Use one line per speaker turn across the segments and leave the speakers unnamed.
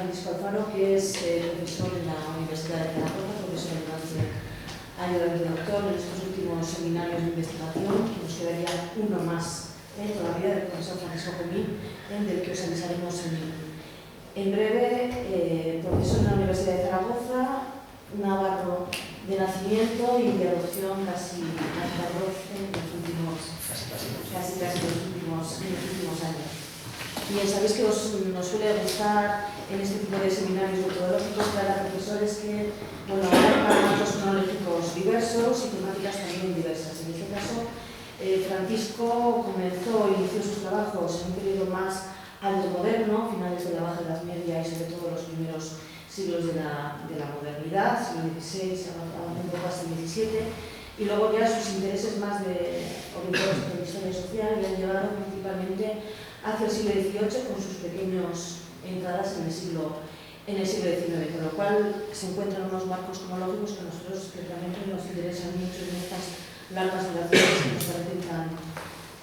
Francisco Alfaro, que es profesor en la Universidad de Zaragoza, profesor de ayudante doctor en estos últimos seminarios de investigación, que nos quedaría uno más todavía del profesor Francisco Comín, del que os avisaremos en breve. Profesor en la Universidad de Zaragoza, navarro de nacimiento y de adopción casi en los últimos años. Bien, sabéis que nos suele gustar en este tipo de seminarios metodológicos traer a profesores que abarcan ámbitos cronológicos diversos y temáticas también diversas. En este caso, Francisco inició sus trabajos en un periodo más alto moderno, finales de la Baja Edad Media y sobre todo los primeros siglos de la modernidad, siglo XVI, un poco hasta el XVII, y luego ya sus intereses más orientados en la historia social le han llevado principalmente hacia el siglo XVIII con sus pequeñas entradas en el siglo XIX, con lo cual se encuentran unos marcos cronológicos que a nosotros realmente nos interesan mucho en estas largas relaciones que nos parecen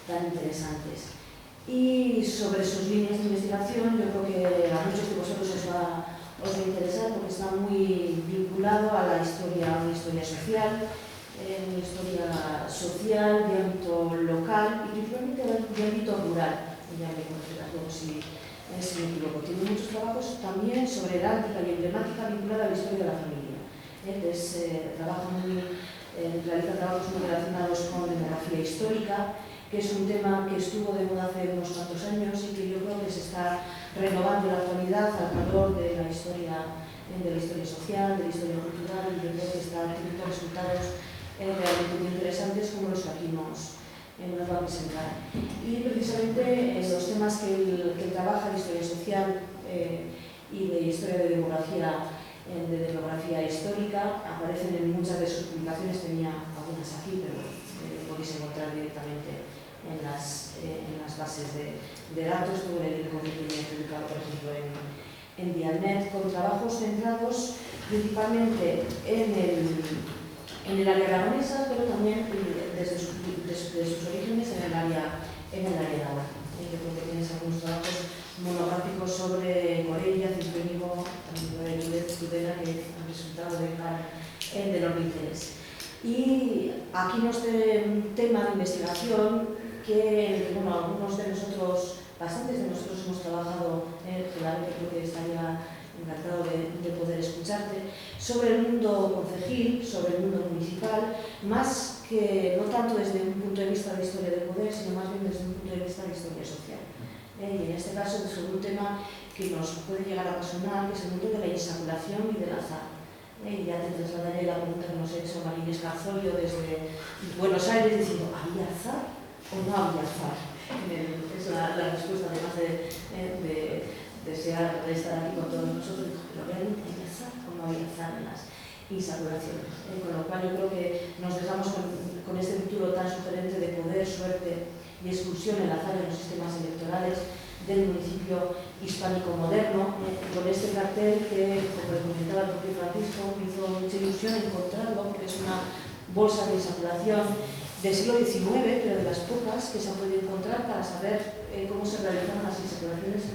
tan interesantes. Y sobre sus líneas de investigación, yo creo que a muchos de vosotros os va a interesar porque está muy vinculado a una historia social, una historia social de ámbito local y principalmente de ámbito rural. Ya me conocerás luego si me equivoco. Tiene muchos trabajos también sobre heráldica y emblemática vinculada a la historia de la familia. Realiza trabajos muy relacionados con demografía histórica, que es un tema que estuvo de moda hace unos cuantos años y que yo creo que se está renovando en la actualidad al calor de la historia social, de la historia cultural, y yo creo que está teniendo resultados realmente muy interesantes como los que aquí nos va a presentar. Y precisamente los temas que él trabaja de historia social y de historia de demografía histórica aparecen en muchas de sus publicaciones. Tenía algunas aquí, pero podéis encontrar directamente en las bases de datos. Tuve el conocimiento publicado, por ejemplo, en Dialnet, con trabajos centrados principalmente en el área aragonesa, pero también desde sus orígenes en el área navarra. Yo creo que tenéis algunos trabajos monográficos sobre Corella, Cintruénigo, Tudela, que han resultado de enorme interés. Y aquí nos trae un tema de investigación que algunos de nosotros, bastantes de nosotros hemos trabajado, realmente creo que estaría encantado de poder escucharte, sobre el mundo concejil, sobre el mundo municipal, más que no tanto desde un punto de vista de historia del poder, sino más bien desde un punto de vista de historia social. Y en este caso sobre un tema que nos puede llegar a apasionar, que es el mundo de la insaculación y del azar. Y ya te trasladaré la pregunta que nos ha hecho Marín Escarzolio desde Buenos Aires, diciendo, ¿había azar o no había azar? Es la respuesta, además de desear estar aquí con todos nosotros, pero realmente hay azar o no hay azar en las insaculaciones. Con lo cual yo creo que nos dejamos con este título tan sugerente de poder, suerte y exclusión, el azar en los sistemas electorales del municipio hispánico moderno, con este cartel que, como comentaba el propio Francisco, me hizo mucha ilusión encontrarlo, porque es una bolsa de insaculación del siglo XIX, pero de las pocas que se han podido encontrar para saber cómo se realizaban las insaculaciones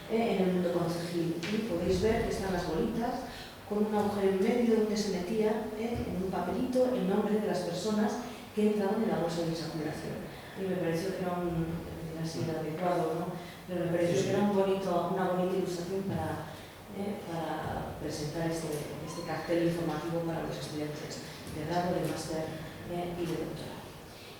en el mundo concejil. Y podéis ver que están las bolitas con un agujero en medio donde se metía en un papelito el nombre de las personas que entraban en la bolsa de insaculación. Y me pareció que era así adecuado, ¿no? Pero me pareció que era una bonita ilustración para presentar este cartel informativo para los estudiantes de grado, de máster y de doctorado.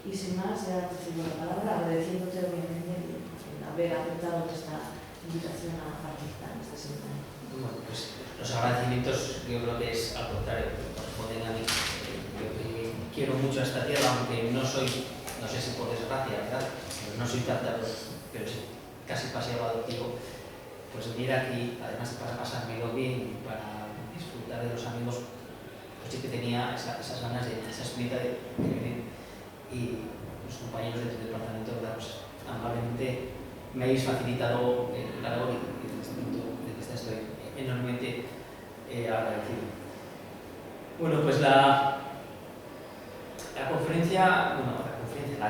Y sin más, ya te cedo la palabra, agradeciéndote obviamente el haber aceptado esta invitación a participar en este seminario.
Bueno, pues los agradecimientos yo creo que es al contrario, corresponden a mí. Yo quiero mucho esta tierra, aunque no sé si por desgracia, ¿verdad? No soy tártaro, pero sí, casi paseaba adoptivo. Pues venir aquí, además para pasármelo bien y para disfrutar de los amigos, pues sí que tenía esas ganas esa espinita de venir. Y los compañeros de tu departamento, ¿verdad? Pues amablemente me habéis facilitado la labor y en este punto de que estoy enormemente agradecido. Bueno, pues la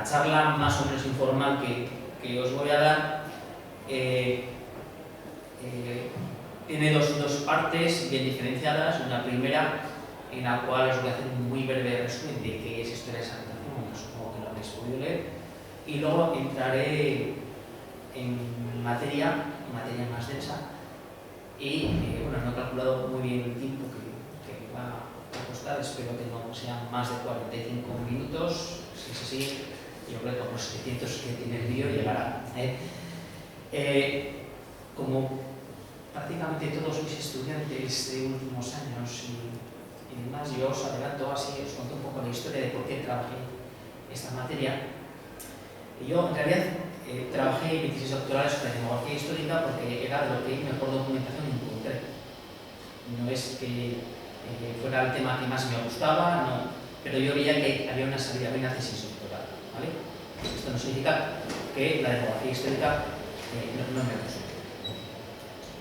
charla más o menos informal que os voy a dar tiene dos partes bien diferenciadas. Una primera, en la cual os voy a hacer un muy breve resumen de qué es historia de esa habitación, bueno, supongo que lo habréis podido leer, y luego entraré en materia más densa y bueno, no he calculado muy bien el tiempo que me va a costar, espero que no sean más de 45 minutos, si es así, yo creo que con los 700 que tiene el vídeo llegará. Como prácticamente todos mis estudiantes de últimos años y demás, yo os adelanto así, os cuento un poco la historia de por qué trabajé esta materia. Yo en realidad trabajé en 26 doctorales sobre demografía histórica porque era de lo que mejor documentación encontré. No es que fuera el tema que más me gustaba, no, pero yo veía que había una salida, había una tesis doctoral, ¿vale? Esto no significa que la demografía histórica no me gustó.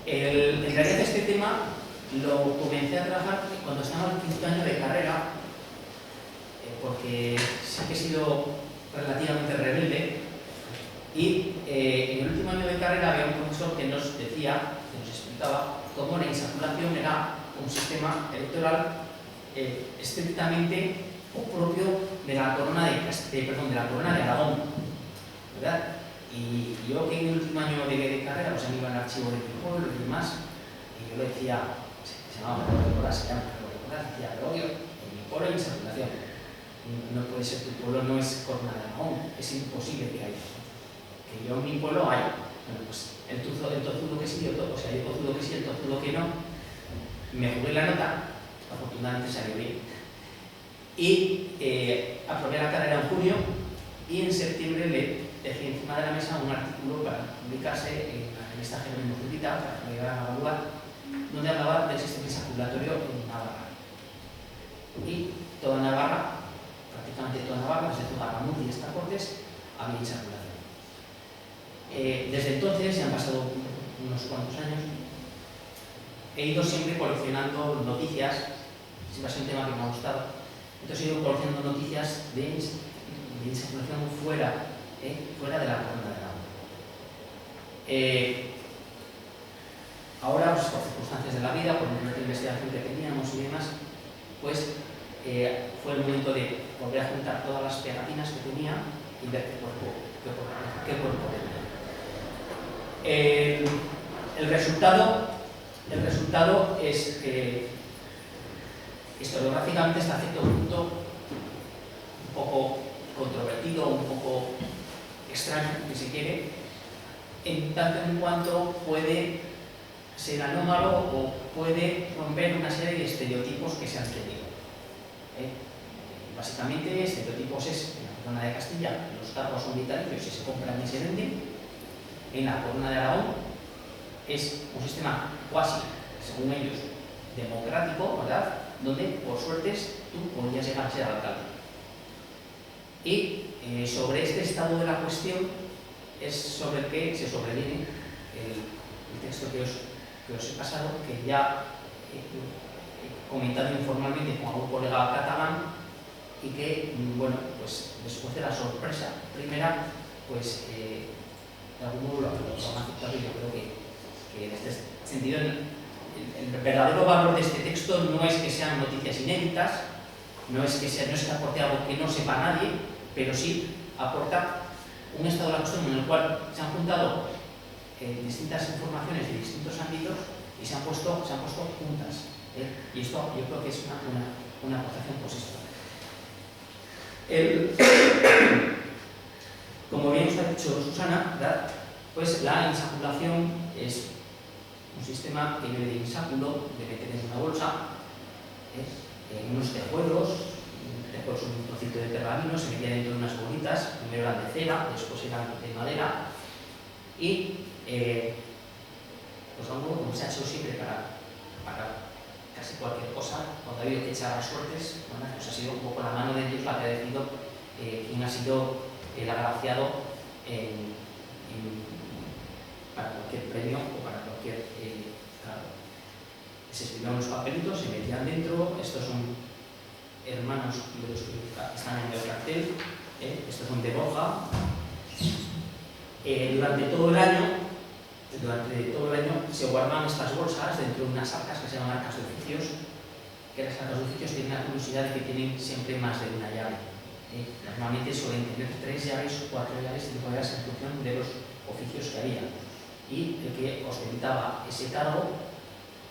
En realidad este tema lo comencé a trabajar cuando estaba en el quinto año de carrera, porque sí que he sido relativamente rebelde y en el último año de carrera había un profesor que nos decía, que nos explicaba cómo la insaculación era un sistema electoral estrictamente propio de la corona de Aragón, ¿verdad? Y yo que en el último año de carrera pues me iba al archivo de mi pueblo y demás, y yo le decía, se llamaba decía, pero obvio, en mi pueblo hay insaculación. No puede ser, tu pueblo no es corona de Aragón, es imposible que haya. Que yo en mi pueblo hay. Bueno, pues el tozudo que sí, el tozudo que sí, el tozudo que no. Me jugué la nota, afortunadamente salió bien. Y aprobé la carrera en junio y en septiembre le dejé encima de la mesa un artículo para publicarse en la revista Jerónimo Zurita, para que me iban a evaluar, donde hablaba del sistema insaculatorio en Navarra. Y toda Navarra, prácticamente toda Navarra, desde Zugarramurdi y hasta Cortes, había insaculación. Desde entonces, ya han pasado unos cuantos años, he ido siempre coleccionando noticias, siempre ha sido un tema que me ha gustado, entonces he ido coleccionando noticias de insaculación fuera de la corona de Aragón. Ahora, pues, por circunstancias de la vida, por el de investigación que teníamos y demás, pues fue el momento de volver a juntar todas las pegatinas que tenía y ver qué cuerpo tenía. El resultado es que historiográficamente hasta cierto punto un poco controvertido, un poco extraño, si se quiere, en tanto en cuanto puede ser anómalo o puede romper una serie de estereotipos que se han tenido. Básicamente, estereotipos es en la corona de Castilla, los cargos son vitalicios y se compran y se venden. En la corona de Aragón es un sistema cuasi, según ellos, democrático, ¿verdad? Donde, por suerte, tú podrías llegar a ser alcalde. Y sobre este estado de la cuestión es sobre el que se sobreviene el texto que os he pasado, que ya he comentado informalmente con algún colega catalán y que, bueno, pues después de la sorpresa primera, pues de algún modo lo han aceptado y yo creo que en este sentido el verdadero valor de este texto no es que sean noticias inéditas, no es que aporte algo que no sepa nadie, pero sí aporta un estado de la cuestión en el cual se han juntado distintas informaciones de distintos ámbitos y se han puesto juntas. Y esto yo creo que es una aportación positiva. Como bien os ha dicho Susana, ¿verdad? Pues la insaculación es un sistema que viene de insáculo, de meter en una bolsa, en unos tejuelos. Después un trocito de pergamino, se metía dentro de unas bolitas, primero eran de cera, después eran de madera y pues como se ha hecho siempre para casi cualquier cosa, cuando ha habido que echar las suertes, bueno, pues ha sido un poco la mano de Dios la que ha decidido quién ha sido el agraciado para cualquier premio o para cualquier cargo. Se escribían unos papelitos, se metían dentro, estos son hermanos de los que están en el cartel, estos son de Borja. Durante todo el año durante todo el año se guardan estas bolsas dentro de unas arcas que se llaman arcas de oficios, que las arcas de oficios tienen la curiosidad de que tienen siempre más de una llave. Normalmente suelen tener 3 llaves, 4 llaves, 5 llaves en función de los oficios que había. Y el que ostentaba ese cargo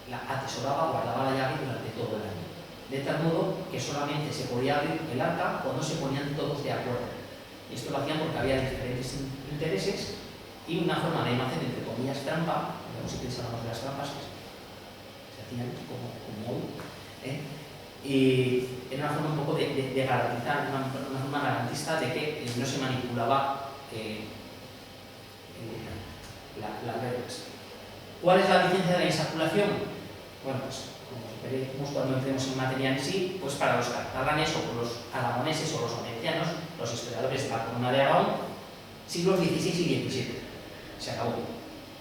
atesoraba, guardaba la llave durante todo el año. De tal modo que solamente se podía abrir el arca cuando se ponían todos de acuerdo. Esto lo hacían porque había diferentes intereses y una forma de hacer, entre comillas, trampa, digamos, si pensábamos de las trampas, que se hacían como hoy, y era una forma un poco de garantizar, una forma garantista de que no se manipulaba las reglas. ¿Cuál es la licencia de la insaculación? Bueno, pues como veremos cuando entremos en materia en sí, pues para los catalanes o los aragoneses o los valencianos, los historiadores de la Corona de Aragón, siglos XVI y XVII. Se acabó.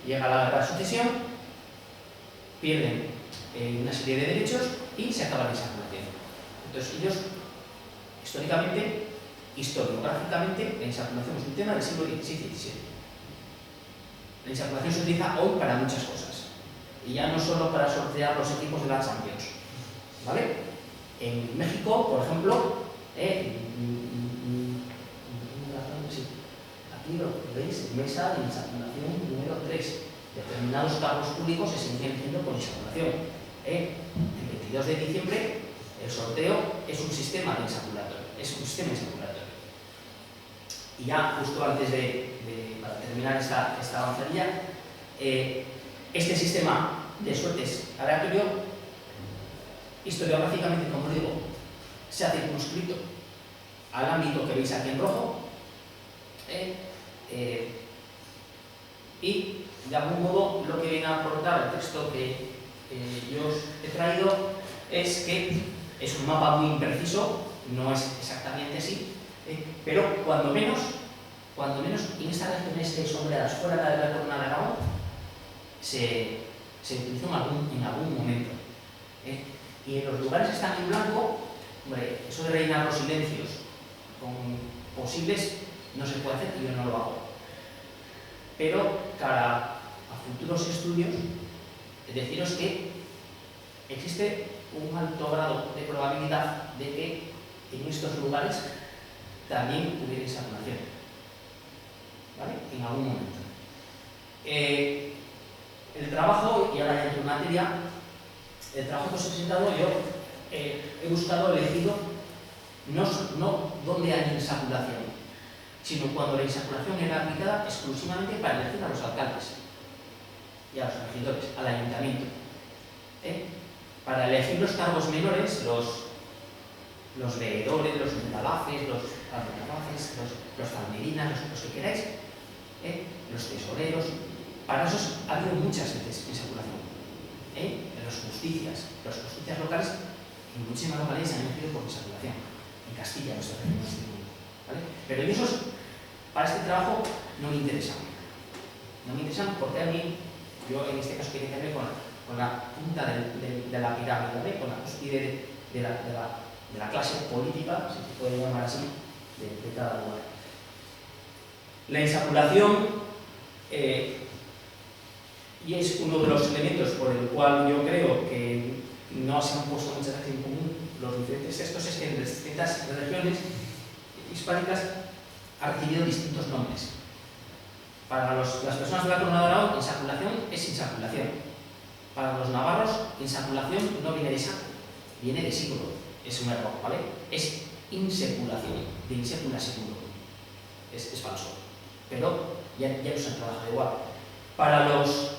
Llega la guerra de sucesión, pierden una serie de derechos y se acaba la insaculación. Entonces ellos, históricamente, historiográficamente, la insaculación es un tema del siglo XVI y XVII. La insaculación se utiliza hoy para muchas cosas. Y ya no solo para sortear los equipos de la Champions. ¿Vale? En México, por ejemplo, aquí lo veis, mesa de insaculación número 3. Determinados cargos públicos se siguen haciendo por insaculación. El 22 de diciembre, el sorteo es un sistema de insaculación. Y ya justo antes para terminar esta avanzadilla, este sistema de suertes aleatorio, historiográficamente, como digo, se ha circunscrito al ámbito que veis aquí en rojo, y de algún modo lo que viene a aportar el texto que yo os he traído es que es un mapa muy impreciso, no es exactamente así, pero cuando menos en estas regiones sombreadas fuera de la Corona de Aragón se utilizó en algún momento. Y en los lugares que están en blanco, hombre, eso de rellenar los silencios con posibles no se puede hacer y yo no lo hago. Pero cara a futuros estudios, deciros que existe un alto grado de probabilidad de que en estos lugares también hubiera insaculación, ¿vale? En algún momento. El trabajo, y ahora ya entro en materia, el trabajo que os he presentado yo he buscado, elegido no dónde hay insaculación, sino cuando la insaculación era aplicada exclusivamente para elegir a los alcaldes y a los regidores, al ayuntamiento. Para elegir los cargos menores, los veedores, los muralafes, los almorafes, los almerinas, los que queráis, los tesoreros, para esos ha habido muchas veces insaculación. Las justicias locales, en muchísimas localidades se han elegido por insaculación. En Castilla, nuestra región, ¿vale? Pero esos, para este trabajo, no me interesan. No me interesan porque a mí, yo en este caso quería que ver con la punta de la pirámide, ¿vale? Con la cúspide de la clase política, si se puede llamar así, de cada lugar. La insaculación, y es uno de los elementos por el cual yo creo que no se han puesto muchas veces en común los diferentes textos, es que en distintas regiones hispánicas ha recibido distintos nombres. Para las personas de la Corona de Aragón, insaculación es insaculación. Para los navarros, insaculación no viene de saco, viene de sículo. Es un error, ¿vale? Es inseculación, de insecula século. Es falso. Pero ya los han trabajado igual. Para los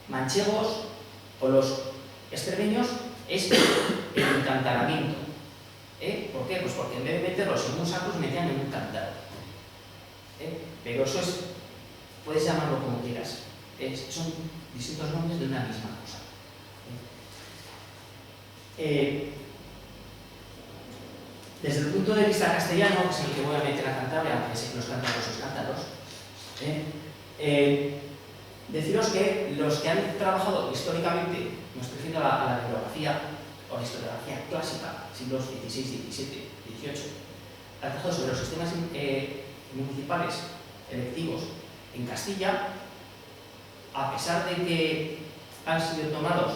manchegos o los extremeños es el encantaramiento. ¿Por qué? Pues porque en vez de meterlos en un saco, los metían en un cántaro. Pero eso es, puedes llamarlo como quieras. Son distintos nombres de una misma cosa. Desde el punto de vista castellano, que es el que voy a meter a Cantabria, aunque sé que los cántaros son cántaros, deciros que los que han trabajado históricamente, me estoy refiriendo a la bibliografía o la historiografía clásica, siglos XVI, XVII, XVIII, han trabajado sobre los sistemas municipales electivos en Castilla, a pesar de que han sido tomados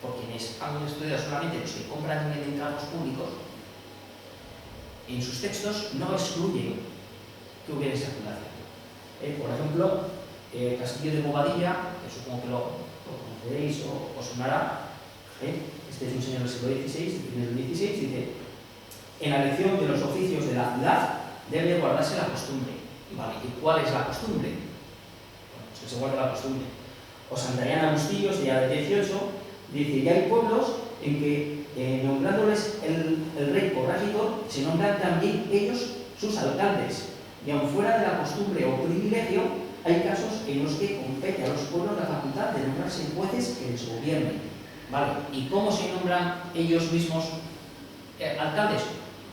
por quienes han estudiado solamente los que compran en encargos públicos, en sus textos no excluyen que hubiera insaculación. Por ejemplo, Castillo de Bobadilla, que supongo que lo conoceréis o os sonará, este es un señor del siglo XVI, del XVI, dice: en la elección de los oficios de la ciudad debe guardarse la costumbre. Vale, ¿y cuál es la costumbre? Bueno, pues que se guarde la costumbre. O Santillana Bustillos, ya del 18, dice: ya hay pueblos en que, nombrándoles el rey o regidor, se nombran también ellos sus alcaldes. Y aun fuera de la costumbre o privilegio, hay casos en los que compete a los pueblos la facultad de nombrarse jueces que les gobiernen. ¿Vale? ¿Y cómo se nombran ellos mismos alcaldes?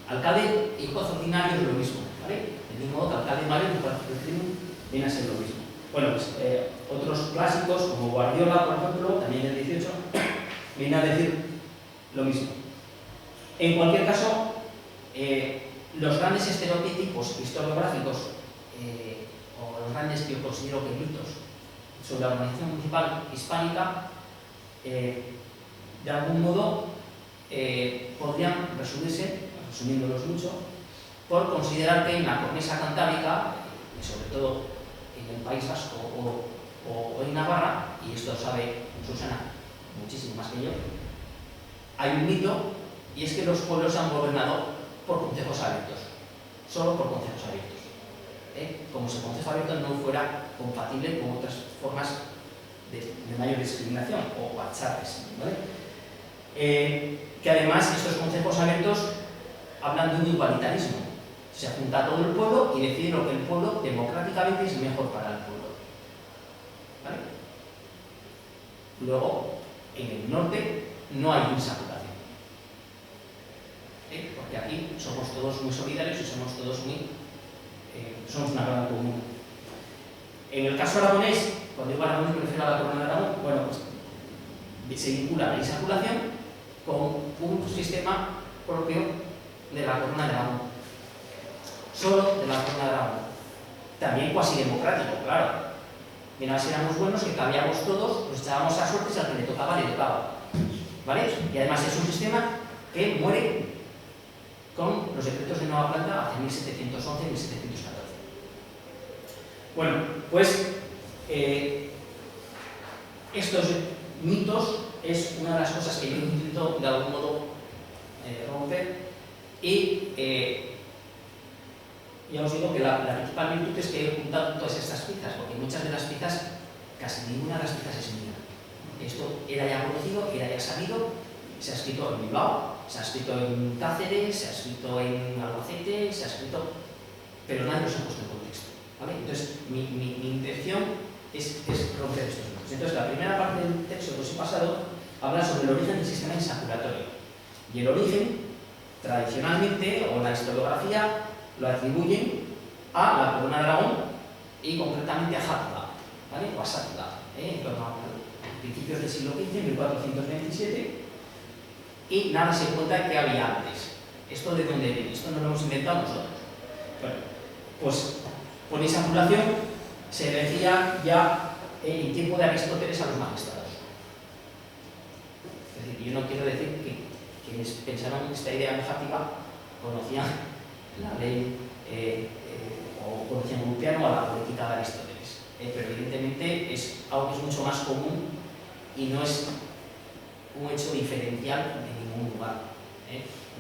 Alcalde y juez ordinario es lo mismo, ¿vale? De mismo modo que alcalde mayor y juez del crimen viene a ser lo mismo. Bueno, pues otros clásicos, como Guardiola, por ejemplo, también del 18, viene a decir lo mismo. En cualquier caso, los grandes estereotipos historiográficos o los grandes que yo considero que mitos sobre la organización municipal hispánica, de algún modo podrían resumirse, resumiéndolos mucho, por considerar que en la cornisa cantábrica, y sobre todo en el País Vasco o en Navarra, y esto sabe Susana muchísimo más que yo, hay un mito, y es que los pueblos se han gobernado por concejos abiertos, solo por concejos abiertos. Como si el concejo abierto no fuera compatible con otras formas de mayor discriminación o achaques, ¿vale? Que además estos concejos abiertos hablan de un igualitarismo. Se junta todo el pueblo y decide lo que el pueblo democráticamente es mejor para el pueblo, ¿vale? Luego, en el norte no hay insaculación, porque aquí somos todos muy solidarios y somos todos somos una gran comuna. En el caso aragonés, cuando digo aragonés me refiero a la corona de Aragón, bueno, pues se vincula la insaculación con un sistema propio de la corona de Aragón, solo de la corona de Aragón, también cuasi democrático, claro. Mira, si éramos buenos, que cabíamos todos, pues echábamos a suertes y al que le tocaba, ¿vale? Y además es un sistema que muere con los decretos de nueva planta hacia 1711 y 1714. Bueno, pues estos mitos es una de las cosas que yo intento de algún modo romper, y ya os digo que la principal virtud es que he juntado todas estas piezas, porque muchas de las piezas, casi ninguna de las piezas es mía. Esto era ya conocido, era ya sabido, se ha escrito en Bilbao, se ha escrito en Cáceres, se ha escrito en Albacete, se ha escrito, pero nadie los ha puesto en contexto, ¿vale? Entonces, mi intención es romper estos mitos. Entonces, la primera parte del texto que os he pasado habla sobre el origen del sistema insaculatorio. Y el origen, tradicionalmente, o la historiografía, lo atribuyen a la corona de Aragón y concretamente a Játiva, ¿vale? O a Sátiva, en torno a principios del siglo XV, 1427, y nada se cuenta que había antes. ¿Esto de dónde viene? Esto no lo hemos inventado nosotros. Bueno, pues con insaculación se decía ya en tiempo de Aristóteles a los magistrados. Es decir, yo no quiero decir que quienes pensaron en esta idea objetiva conocían la ley o conocían Ulpiano o la política de Aristóteles, pero evidentemente es algo que es mucho más común y no es un hecho diferencial en ningún lugar.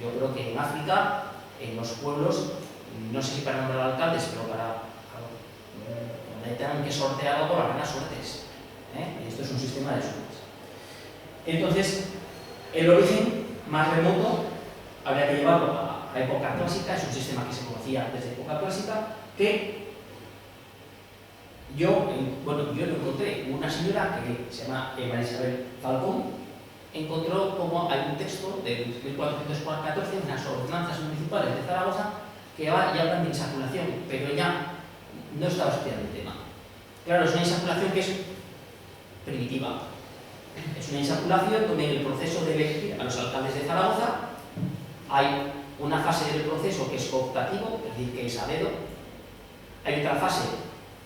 Yo creo que en África, en los pueblos, no sé si para nombrar alcaldes, pero para donde tengan que sortear algo, las buenas suertes. Y esto es un sistema de suertes. Entonces, el origen más remoto habría que llevarlo a la época clásica, es un sistema que se conocía desde época clásica, que yo lo encontré. Una señora que se llama María Isabel Falcón encontró como hay un texto de 1414, unas ordenanzas municipales de Zaragoza, que ya hablan de insaculación, pero ella no estaba estudiando el tema. Claro, es una insaculación que es primitiva. Es una insaculación donde en el proceso de elegir a los alcaldes de Zaragoza hay una fase del proceso que es cooptativo, es decir, que es a dedo. Hay otra fase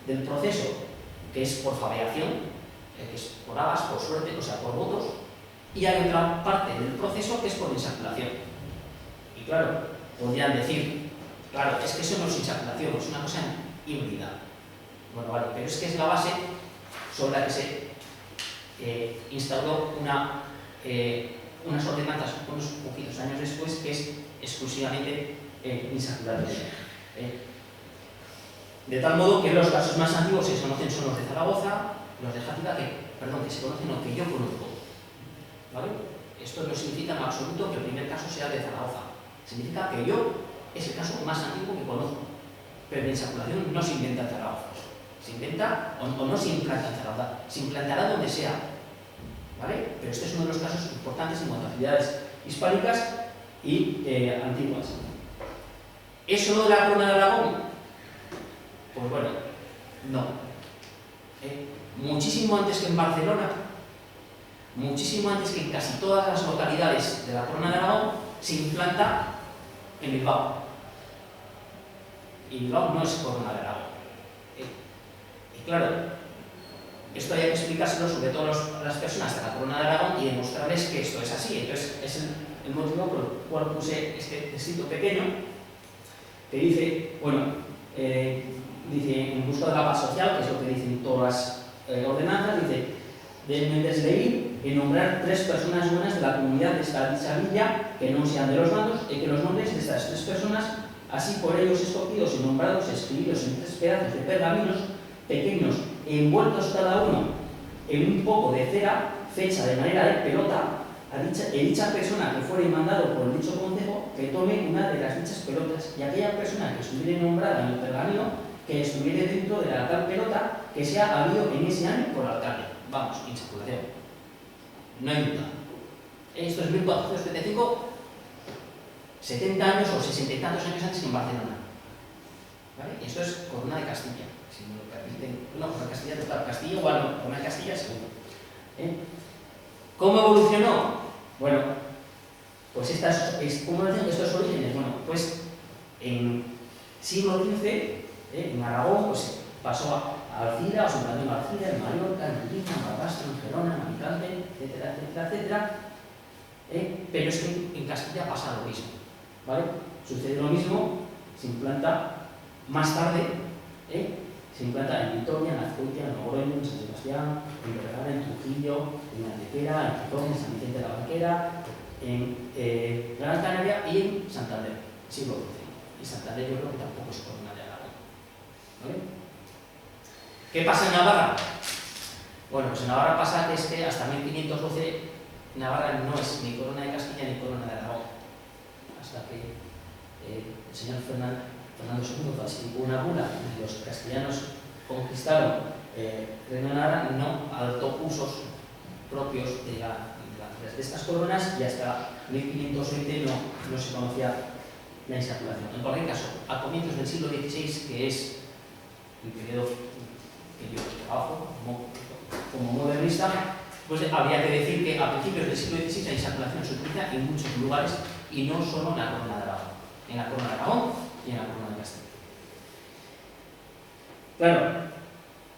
del proceso que es por fabricación, que es por habas, por suerte, o sea, por votos, y hay otra parte del proceso que es por insaculación. Y claro, podrían decir, claro, es que eso no es insaculación, es una cosa híbrida. Bueno, vale, pero es que es la base sobre la que se instauró unas ordenanzas unos poquitos años después, que es exclusivamente insaculatoria. De tal modo que los casos más antiguos que se conocen son los de Zaragoza, los de Játiva, que se conocen o que yo conozco. ¿Vale? Esto no significa en absoluto que el primer caso sea de Zaragoza. Significa que es el caso más antiguo que conozco. Pero la insaculación no se inventa en Zaragoza. Se inventa o no se implanta en Zaragoza. Se implantará donde sea. ¿Vale? Pero este es uno de los casos importantes en cuanto a ciudades hispánicas y antiguas. ¿Es solo de la Corona de Aragón? Pues bueno, no. Muchísimo antes que en Barcelona, muchísimo antes que en casi todas las localidades de la Corona de Aragón, se implanta en Bilbao. Y Bilbao no es Corona de Aragón. Y claro, esto hay que explicárselo sobre todo a las personas de la Corona de Aragón y demostrarles que esto es así. Entonces, es el motivo por el cual puse este textito pequeño que dice, bueno, dice, en busca de la paz social, que es lo que dicen todas las ordenanzas, dice, deben desleír y nombrar 3 personas buenas de la comunidad de esta dicha villa, que no sean de los bandos, y que los nombres de estas 3 personas, así por ellos escogidos y nombrados, escribidos en 3 pedazos de pergaminos pequeños, envueltos cada uno en un poco de cera, fecha de manera de pelota, dicha persona que fuere mandado por el dicho concejo, que tome una de las dichas pelotas, y aquella persona que estuviera nombrada en el pergamino, que estuviera dentro de la tal pelota, que sea habido en ese año por el alcalde. Vamos, insaculación. No hay duda. Esto es 1475, 70 años o 60 y tantos años antes que en Barcelona. ¿Vale? Y esto es Corona de Castilla. Si me lo permiten, no, Corona de Castilla, total, Castilla igual no, Corona de Castilla seguro. ¿Cómo evolucionó? Bueno, pues ¿cómo evolucionan estos orígenes? Bueno, pues en siglo XV, en Aragón, pues pasó a Alcira, o se implantó en Alcira, en Mallorca, en Lima, en Barbastro, en Gerona, en Alicante, etcétera, etcétera, etcétera. Pero es que en Castilla pasa lo mismo, ¿vale? Sucede lo mismo, se implanta más tarde, se implanta en Vitoria, en Azcoitia, en Logroño, en San Sebastián, en Vergara, en Trujillo, en Antequera, en Gijón, en San Vicente de la Barquera, en Gran Canaria y en Santander, siglo XII. Y Santander yo creo que tampoco es Corona de Aragón. ¿Vale? ¿Qué pasa en Navarra? Bueno, pues en Navarra pasa que es que hasta 1512 Navarra no es ni Corona de Castilla ni Corona de Aragón. Hasta que el señor Fernando II falsificó una bula y los castellanos conquistaron Reino de Navarra, no adoptó usos propios de estas coronas y hasta 1520 no se conocía la insaculación. En cualquier caso, a comienzos del siglo XVI, que es el periodo que yo trabajo como modernista, pues habría que decir que a principios del siglo XVI la insaculación se utiliza en muchos lugares y no solo en la Corona de Aragón, en la Corona de Aragón y en la Corona de Castilla. Claro,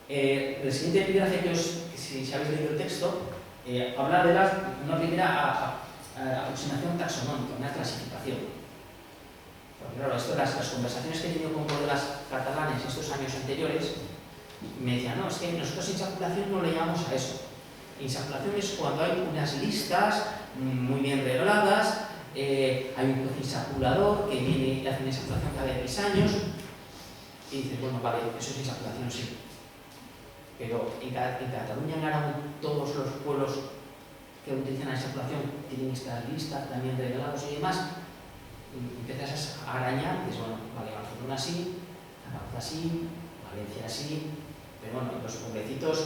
el siguiente epígrafe que si habéis leído el texto, habla de una primera aproximación taxonómica, una clasificación. Porque claro, esto, las conversaciones que he tenido con colegas catalanes estos años anteriores, me decían, no, es que nosotros insaculación no le llamamos a eso. Insaculación es cuando hay unas listas muy bien regladas, hay un juez insaculador que viene y hace una insaculación cada 10 años, y dices, bueno, vale, eso es insaculación, sí. Pero en Cataluña, en Aragón, todos los pueblos que utilizan la insaculación tienen estas listas también reglados y demás. Y empiezas a arañar y dices, bueno, vale, Barcelona sí, Zaragoza sí, Valencia sí, pero bueno, los pueblecitos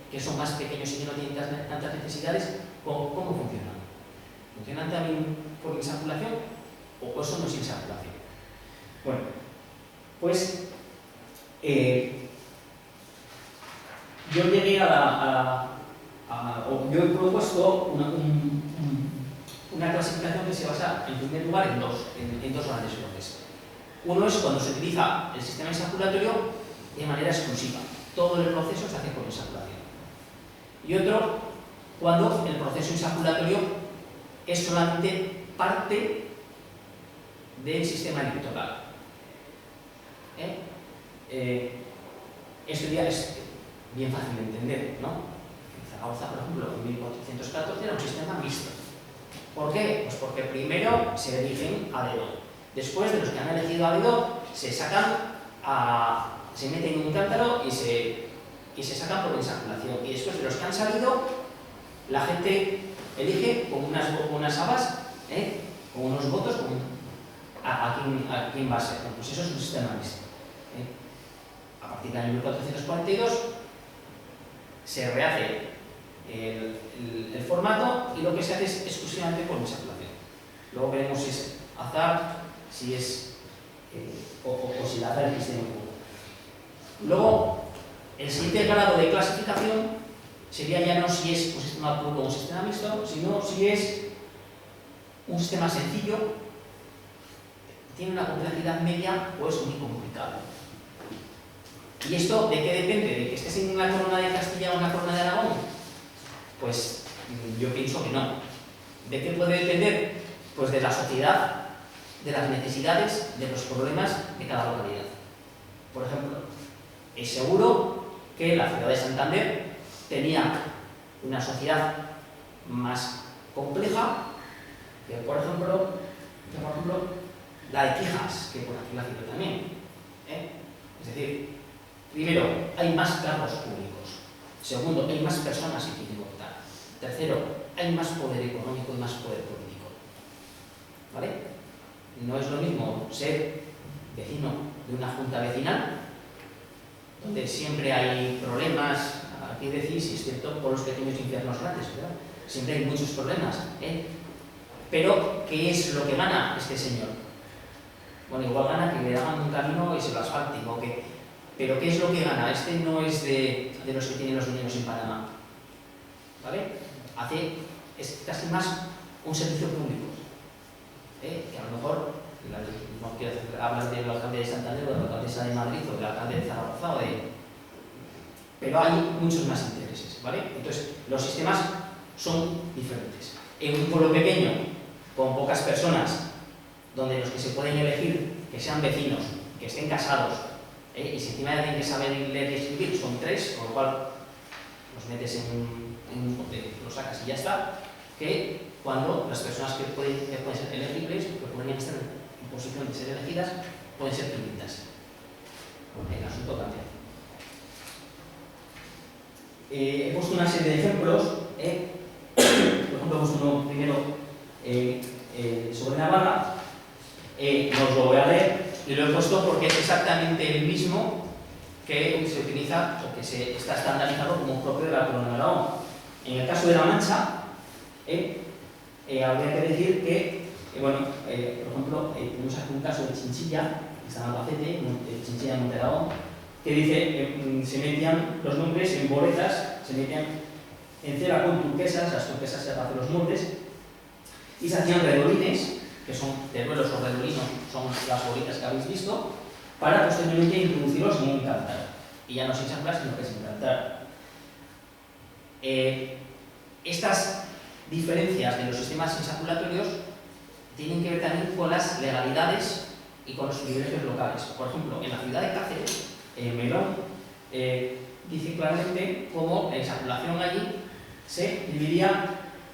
que son más pequeños y que no tienen tantas necesidades, ¿cómo funcionan? ¿Funcionan también por insaculación o eso no es insaculación? Bueno, pues yo llegué yo he propuesto una clasificación que se basa, en primer lugar, en dos grandes bloques. Uno es cuando se utiliza el sistema insaculatorio de manera exclusiva. todo el proceso se hace por insaculación. Y otro, cuando el proceso insaculatorio es solamente parte del sistema electoral. Esto ya es bien fácil de entender, ¿no? En Zaragoza, por ejemplo, en 1414 era un sistema mixto. ¿Por qué? Pues porque primero se eligen a dedo. Después de los que han elegido a dedo, se meten en un cántaro y se sacan por insaculación. Y después de los que han salido, la gente elige con unas habas, con unos votos, a quién va a ser. Pues eso es un sistema mixto. A partir del año 1442 se rehace el formato y lo que se hace es exclusivamente por insaculación. Luego veremos si es azar, si es o si el azar existe en el juego. Luego, el siguiente grado de clasificación sería ya no si es un sistema puro o un sistema mixto, sino si es un sistema sencillo, tiene una complejidad media o es muy complicado. ¿Y esto de qué depende? ¿De que estés en una corona de Castilla o en una corona de Aragón? Pues yo pienso que no. ¿De qué puede depender? Pues de la sociedad, de las necesidades, de los problemas de cada localidad. Por ejemplo, es seguro que la ciudad de Santander tenía una sociedad más compleja que, por ejemplo, la de Quijas, que por aquí la cito también. Es decir, primero, hay más cargos públicos. Segundo, hay más personas que quieren votar. Tercero, hay más poder económico y más poder político. ¿Vale? No es lo mismo ser vecino de una junta vecinal, donde siempre hay problemas, aquí decís, si es cierto, por los pequeños infiernos grandes, ¿verdad? Siempre hay muchos problemas, Pero, ¿qué es lo que gana este señor? Bueno, igual gana que le hagan un camino y se lo asfalten, pero ¿qué es lo que gana? Este no es de los que tienen los niños en Panamá, ¿vale? Es casi más un servicio público, que a lo mejor, no quiero hablar del alcalde de Santander o de la alcaldesa de Madrid o del alcalde de Zaragoza, pero hay muchos más intereses, ¿vale? Entonces, los sistemas son diferentes. En un pueblo pequeño, con pocas personas, donde los que se pueden elegir, que sean vecinos, que estén casados, y si encima de alguien que sabe leer y escribir son 3, con lo cual los metes en un papel, los sacas y ya está, que cuando las personas que pueden ser elegibles, que podrían estar en posición de ser elegidas, pueden ser 500. El asunto cambia. He puesto una serie de ejemplos. Por ejemplo, he puesto uno primero sobre Navarra. No os lo voy a leer y lo he puesto porque es exactamente el mismo que se utiliza o que se está estandarizado como propio de la Corona de Aragón. En el caso de La Mancha, habría que decir que, por ejemplo, tenemos aquí un caso de Chinchilla, que está en Albacete, Chinchilla en Monterrey, que dice se metían los nombres en boletas, se metían en cera con turquesas, las turquesas se hacen los moldes, y se hacían redolines, que son teruelos o redolinos, son las bolitas que habéis visto, para posteriormente introducirlos en un cántaro. Y ya no se ensambla, sino que se encantar. Estas diferencias de los sistemas insaculatorios tienen que ver también con las legalidades y con los privilegios locales. Por ejemplo, en la ciudad de Cáceres, Melón dice claramente cómo la insaculación allí se dividía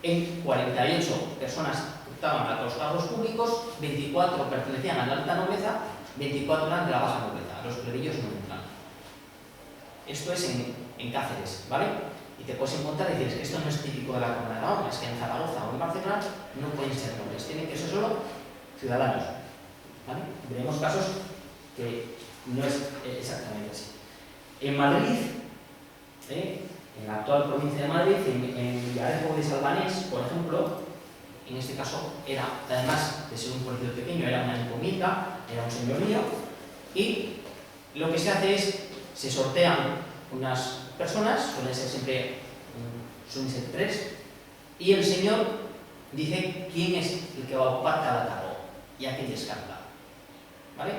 en 48 personas que optaban a los cargos públicos, 24 pertenecían a la alta nobleza, 24 eran de la baja nobleza, los plebeyos no entran. Esto es en Cáceres, ¿vale? Y te puedes encontrar y dices que esto no es típico de la Corona de Aragón, es que en Zaragoza o en Barcelona no pueden ser nobles, tienen que ser solo ciudadanos, ¿vale? Veremos casos que no es exactamente así. En Madrid, en la actual provincia de Madrid, en Villarejo de Salvanés, por ejemplo, en este caso era, además de ser un pueblo pequeño, era una encomienda, era un señorío, y lo que se hace es, se sortean unas personas, suelen ser 3, y el señor dice quién es el que va a ocupar cada cargo y a quién descarta, ¿vale?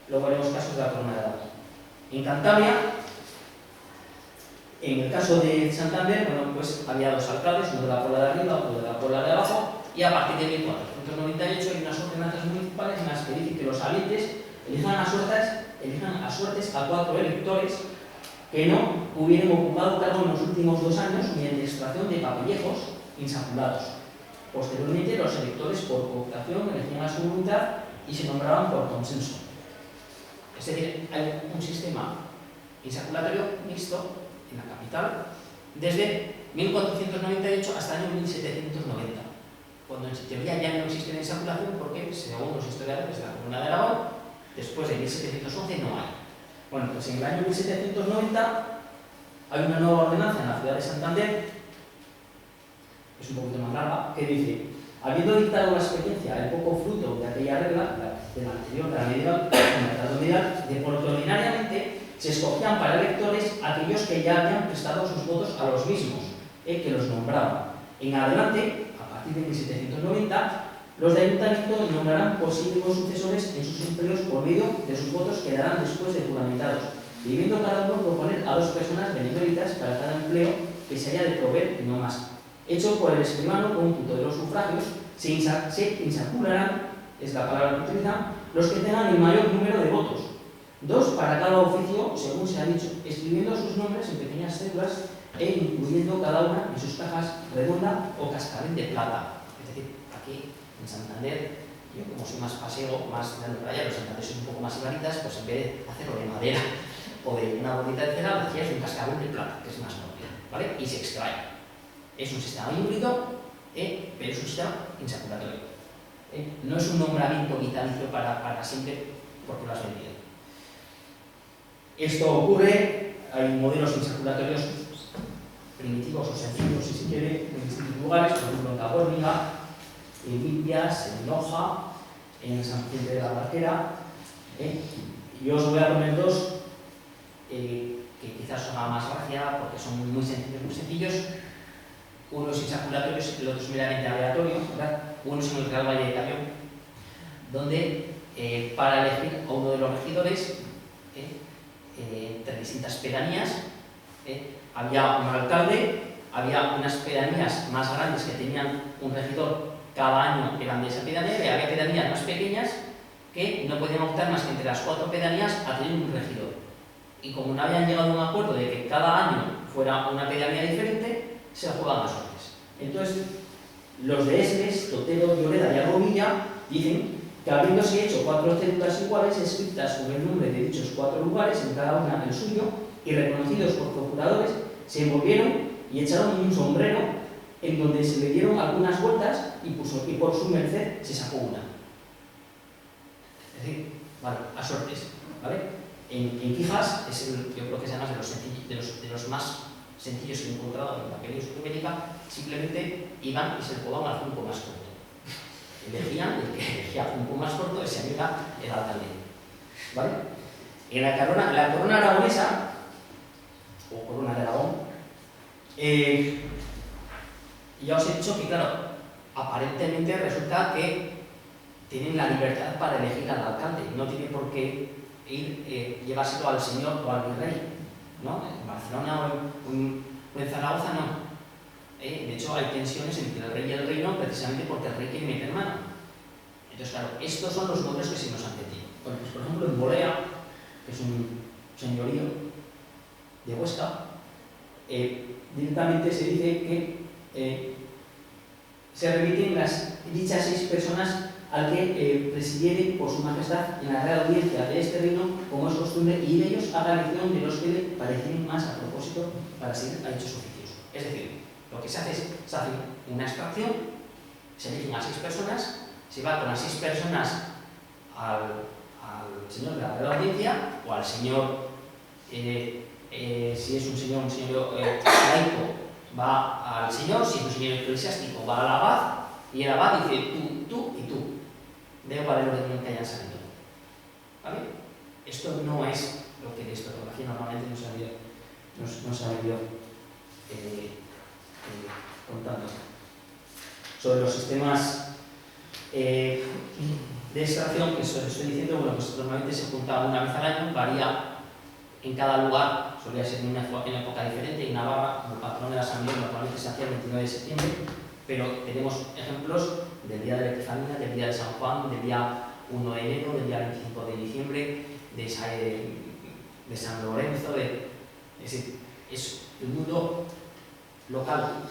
Luego haremos casos de la Corona de Aragón. En Cantabria, en el caso de Santander, bueno, pues había dos alcaldes, uno de la Puebla de arriba, otro de la Puebla de abajo, y a partir de 1498 hay unas ordenanzas municipales en las que dicen que los habitantes elijan a suertes a 4 electores que no hubieran ocupado cargo en los últimos 2 años mediante extracción de papellejos insaculados. Posteriormente, los electores por cooptación elegían a su voluntad y se nombraban por consenso. Es decir, hay un sistema insaculatorio mixto en la capital desde 1498 hasta el año 1790, cuando en teoría ya no existe la insaculación porque, según los historiadores de la Corona de Aragón, después de 1711 no hay. Bueno, pues en el año 1790 hay una nueva ordenanza en la ciudad de Santander, es un poquito más larga, que dice: habiendo dictado la experiencia el poco fruto de aquella regla, de la anterior, de la medieval, de por lo que ordinariamente se escogían para electores aquellos que ya habían prestado sus votos a los mismos, que los nombraban. En adelante, a partir de 1790, los de ayuntamiento nombrarán posibles sucesores en sus empleos por medio de sus votos que darán después de juramentados, debiendo cada uno proponer a 2 personas beneméritas para cada empleo que se haya de proveer y no más. Hecho por el escribano cómputo de los sufragios, se insacularán, es la palabra que utilizan, los que tengan el mayor número de votos, 2 para cada oficio, según se ha dicho, escribiendo sus nombres en pequeñas cédulas e incluyendo cada una en sus cajas redonda o cascabel de plata. Es decir, aquí en Santander, yo como soy más paseo, más de la playa, los santandereses un poco más ibaritas, pues en vez de hacerlo de madera o de una bolita de cera, lo hacías de un cascabel de plata, que es más noble, ¿vale? Y se extrae. Es un sistema híbrido, pero es un sistema insaculatorio. No es un nombramiento vitalicio para siempre porque lo has vendido. Esto ocurre, hay modelos insaculatorios primitivos o sencillos, si se quiere, en distintos lugares, por ejemplo en Taborniga, en Villas, en Loja, en San Vicente de la Barquera. Yo os voy a poner 2 que quizás os haga más gracia porque son muy sencillos. Uno es insaculatorios y el otro es meramente aleatorio, ¿verdad? Uno es en el Real Valle de Cayón, donde para elegir a uno de los regidores entre distintas pedanías había un alcalde, había unas pedanías más grandes que tenían un regidor cada año, eran de esa pedanía, y había pedanías más pequeñas que no podían optar más que entre las 4 pedanías a tener un regidor. Y como no habían llegado a un acuerdo de que cada año fuera una pedanía diferente, se la jugaban a suertes. Entonces, los de Esles, Totero, Lloreda y Argovilla dicen que habiéndose hecho 4 cédulas iguales escritas con el nombre de dichos 4 lugares, en cada una el suyo, y reconocidos por procuradores, se envolvieron y echaron un sombrero en donde se le dieron algunas vueltas y por su merced se sacó una. Es decir, vale, a suertes, ¿vale? En Quijas, yo creo que es además de los más sencillos que he encontrado en la península ibérica, simplemente iban y se le jugaban al punto más corto. Elegían el que elegía al punto más corto, ese año era el alcalde. ¿Vale? En la corona aragonesa, o corona de Aragón, ya os he dicho que, claro, aparentemente resulta que tienen la libertad para elegir al alcalde, no tienen por qué llevárselo al señor o al virrey, ¿no? En Barcelona o en Zaragoza no. De hecho, hay tensiones entre el rey y el reino precisamente porque el rey quiere meter mano. Entonces, claro, estos son los modelos que se nos han pedido. Bueno, pues, por ejemplo, en Bolea, que es un señorío de Huesca, directamente se dice que se remiten dichas 6 personas al que presidiere por su majestad en la real audiencia de este reino, como es costumbre, y de ellos haga elección de los que le parecen más a propósito para seguir a dichos oficios. Es decir, lo que se hace es, se hace una extracción, se eligen a 6 personas, se va con las 6 personas al señor de la real audiencia, o al señor, si es un señor laico, va al señor, si es un señor eclesiástico, va al abad, y el abad dice tú y tú. Da igual el orden que hayan salido. ¿Vale? Esto no es lo que de historiografía normalmente nos ha venido contando. Sobre los sistemas de extracción, que os estoy diciendo, bueno, pues normalmente se junta una vez al año, varía en cada lugar, solía ser en una época diferente. En Navarra, como el patrón de la Asamblea, normalmente se hacía el 29 de septiembre, pero tenemos ejemplos del día de la Epifanía, del día de San Juan, del día 1 de enero, del día 25 de diciembre, de San Lorenzo, es decir, es el mundo local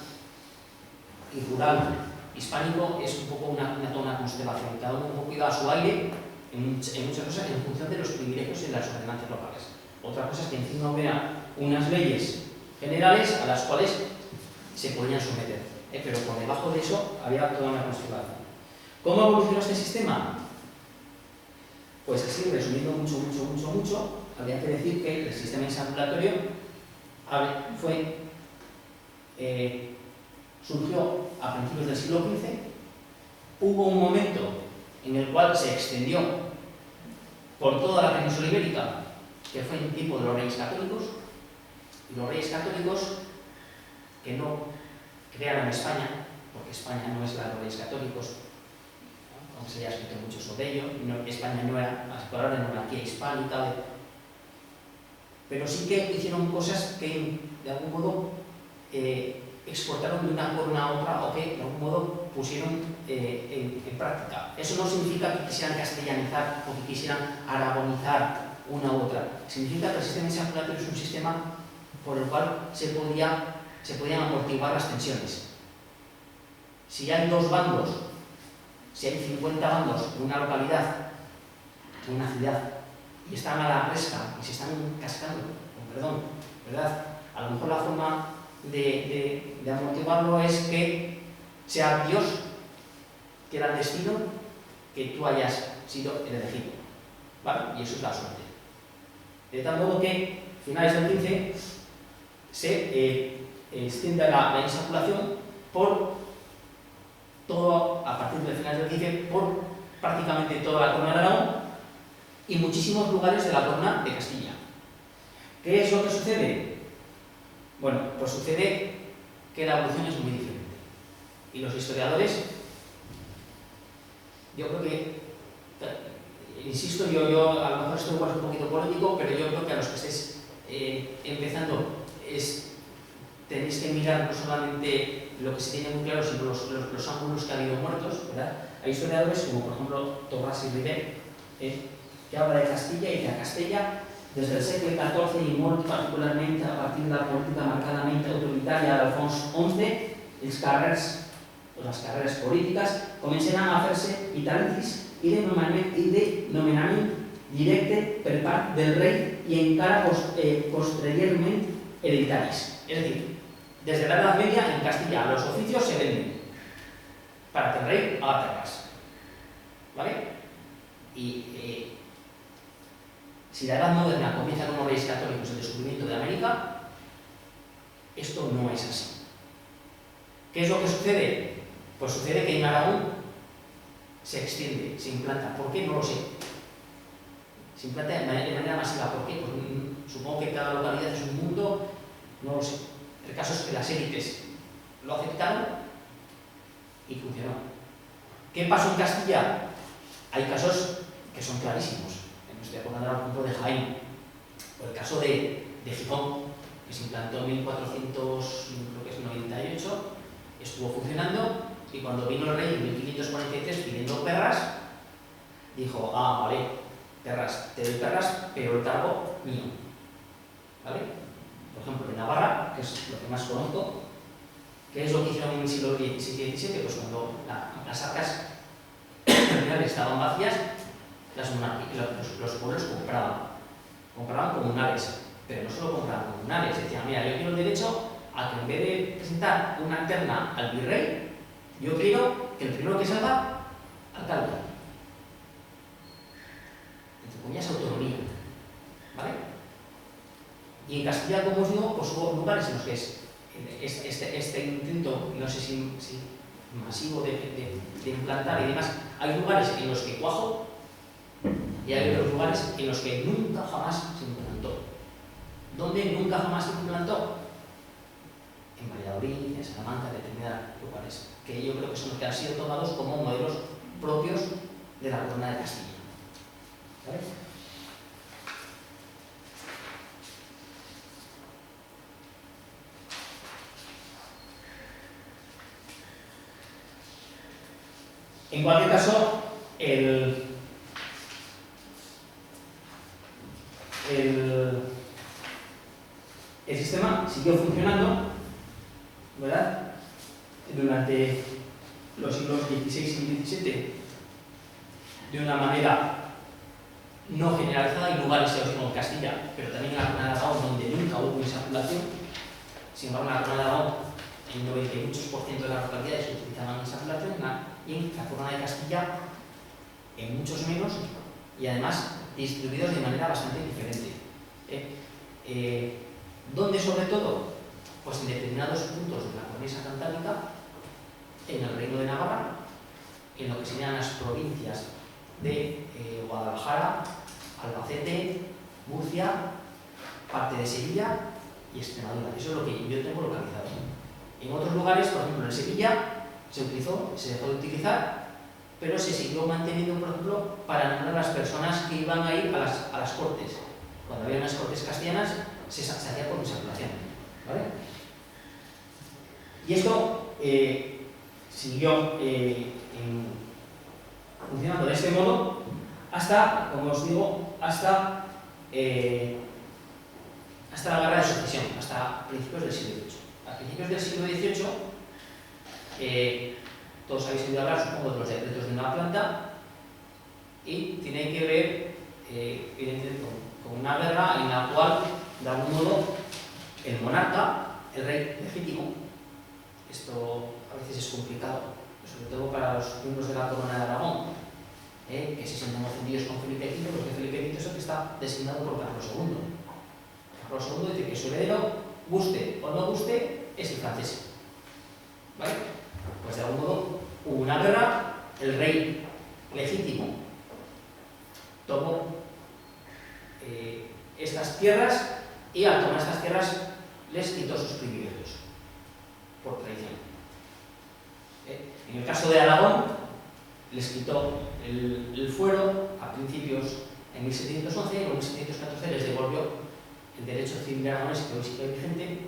y rural hispánico es un poco toda una constelación, cada uno un poco a su aire en muchas cosas en función de los privilegios y las ordenanzas locales. Otra cosa es que encima hubiera unas leyes generales a las cuales se podían someter, pero por debajo de eso había toda una constelación. ¿Cómo evolucionó este sistema? Pues así, resumiendo mucho, habría que decir que el sistema ensambulatorio surgió a principios del siglo XV. Hubo un momento en el cual se extendió por toda la península ibérica, que fue en tiempo de los reyes católicos, y los reyes católicos que no crearon España, porque España no es la de los reyes católicos, aunque se haya escrito mucho sobre ello, España no era la monarquía hispánica, pero sí que hicieron cosas que de algún modo exportaron de una corona a otra o que de algún modo pusieron en práctica. Eso no significa que quisieran castellanizar o que quisieran aragonizar una u otra. Significa que el sistema ensambulatorio es un sistema por el cual se podían amortiguar las tensiones. Si hay dos bandos, si hay 50 bandos en una localidad, en una ciudad, y están a la pesca y se están cascando, con perdón, ¿verdad? A lo mejor la forma de amortiguarlo es que sea Dios, que era el destino, que tú hayas sido el elegido, ¿vale? Y eso es la suerte. De tal modo que, a finales del 15, se extiende la ensambulación por todo, a partir de finales del 15, por prácticamente toda la corona de Aragón y muchísimos lugares de la corona de Castilla. ¿Qué es lo que sucede? Bueno, pues sucede que la evolución es muy diferente. Y los historiadores, yo creo que, insisto, yo a lo mejor esto igual es un poquito político, pero yo creo que a los que estéis empezando tenéis que mirar no solamente lo que se tiene muy claro, sino los ángulos que ha habido muertos, ¿verdad? Hay historiadores como por ejemplo Torras y Ribet, que habla de Castilla y de Castella desde el siglo XIV y muy particularmente a partir de la política marcadamente autoritaria de Alfonso XI, las carreras políticas comenzaron a hacerse italicis y de nomenamiento directe per parte del rey y encara posteriormente hereditaris. Es decir, desde la Edad Media en Castilla los oficios se venden para que el rey haga terras, ¿vale? Y si la Edad Moderna comienza con los reyes católicos el descubrimiento de América, esto no es así. ¿Qué es lo que sucede? Pues sucede que en Aragón se extiende, se implanta. ¿Por qué? No lo sé. Se implanta de manera masiva. ¿Por qué? Pues supongo que cada localidad es un mundo, no lo sé. El caso es que las élites lo aceptaron y funcionó. ¿Qué pasó en Castilla? Hay casos que son clarísimos. Me estoy acordando ahora, por ejemplo, de Jaén, o el caso de Gijón, que se implantó en 1498, estuvo funcionando, y cuando vino el rey en 1543 pidiendo perras, dijo: ah, vale, perras, te doy perras, pero el cargo mío, ¿vale? Por ejemplo, en Navarra, que es lo que más conozco, ¿qué es lo que hicieron en el siglo XVI y XVII? Pues cuando las arcas generales estaban vacías, los pueblos compraban comunales, pero no solo compraban comunales, decían: mira, yo quiero el derecho a que en vez de presentar una terna al virrey, yo quiero que el primero que salga, alcalde. Entre comillas, autonomía, ¿vale? Y en Castilla, como os digo, pues hubo lugares en los que este intento, no sé si masivo de implantar y demás, hay lugares en los que cuajo y hay otros lugares en los que nunca jamás se implantó. ¿Dónde nunca jamás se implantó? En Valladolid, en Salamanca, determinados lugares, que yo creo que son los que han sido tomados como modelos propios de la corona de Castilla. ¿Vale? En cualquier caso, el sistema siguió funcionando, ¿verdad?, durante los siglos XVI y XVII de una manera no generalizada en lugares como Castilla, pero también en la Corona de Aragón, donde nunca hubo insaculación. Sin embargo, en la Corona de Aragón, el 98% de las localidades utilizaban insaculación, y en la Corona de Castilla, en muchos menos, y además distribuidos de manera bastante diferente. ¿Dónde sobre todo? Pues en determinados puntos de la cornisa cantábrica, en el Reino de Navarra, en lo que serían las provincias de Guadalajara, Albacete, Murcia, parte de Sevilla y Extremadura. Eso es lo que yo tengo localizado. En otros lugares, por ejemplo en Sevilla, se dejó de utilizar, pero se siguió manteniendo, por ejemplo, para nombrar a las personas que iban a ir a las cortes. Cuando había unas cortes castellanas, se hacía por insaculación, ¿vale? Y esto siguió funcionando de este modo hasta, como os digo, hasta la Guerra de Sucesión, hasta principios del siglo XVIII. A principios del siglo XVIII, todos habéis oído hablar, supongo, de los decretos de Nueva Planta, y tiene que ver evidentemente con una guerra en la cual, de algún modo, el monarca, el rey legítimo, esto a veces es complicado, sobre todo para los miembros de la Corona de Aragón, que se sienten ofendidos con Felipe V, porque Felipe V es el que está designado por Carlos II. Carlos II dice que su heredero, guste o no guste, es el francés. ¿Vale? Pues de algún modo hubo una guerra, el rey legítimo tomó estas tierras y al tomar estas tierras les quitó sus privilegios por traición. En el caso de Aragón, les quitó el fuero a principios en 1711, y en 1714 les devolvió el derecho civil aragonés, que hoy sigue vigente,